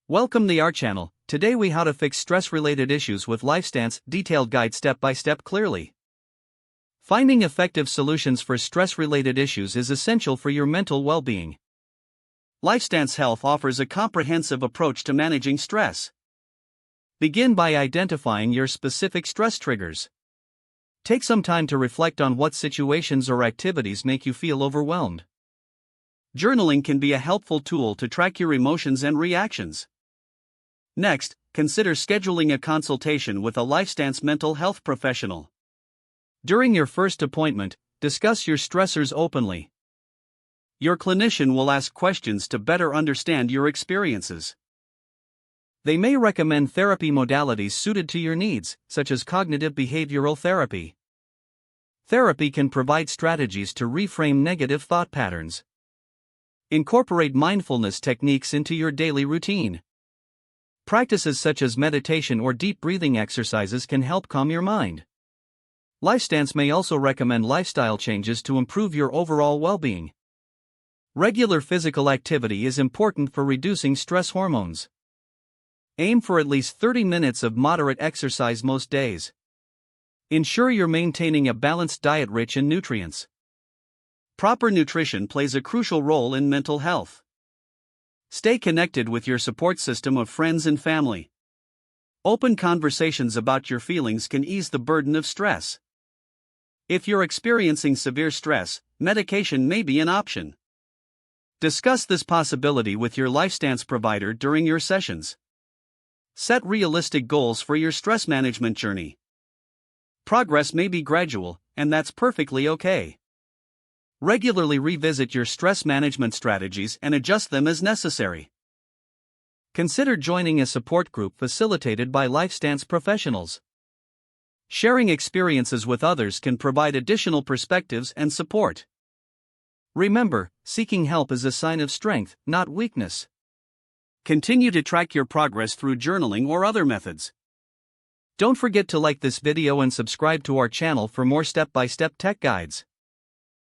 Welcome to our channel. Today we how to fix stress-related issues with LifeStance, detailed guide step by step clearly. Finding effective solutions for stress-related issues is essential for your mental well-being. LifeStance Health offers a comprehensive approach to managing stress. Begin by identifying your specific stress triggers. Take some time to reflect on what situations or activities make you feel overwhelmed. Journaling can be a helpful tool to track your emotions and reactions. Next, consider scheduling a consultation with a LifeStance mental health professional. During your first appointment, discuss your stressors openly. Your clinician will ask questions to better understand your experiences. They may recommend therapy modalities suited to your needs, such as cognitive behavioral therapy. Therapy can provide strategies to reframe negative thought patterns. Incorporate mindfulness techniques into your daily routine. Practices such as meditation or deep breathing exercises can help calm your mind. LifeStance may also recommend lifestyle changes to improve your overall well-being. Regular physical activity is important for reducing stress hormones. Aim for at least 30 minutes of moderate exercise most days. Ensure you're maintaining a balanced diet rich in nutrients. Proper nutrition plays a crucial role in mental health. Stay connected with your support system of friends and family. Open conversations about your feelings can ease the burden of stress. If you're experiencing severe stress, medication may be an option. Discuss this possibility with your LifeStance provider during your sessions. Set realistic goals for your stress management journey. Progress may be gradual, and that's perfectly okay. Regularly revisit your stress management strategies and adjust them as necessary. Consider joining a support group facilitated by LifeStance professionals. Sharing experiences with others can provide additional perspectives and support. Remember, seeking help is a sign of strength, not weakness. Continue to track your progress through journaling or other methods. Don't forget to like this video and subscribe to our channel for more step-by-step tech guides.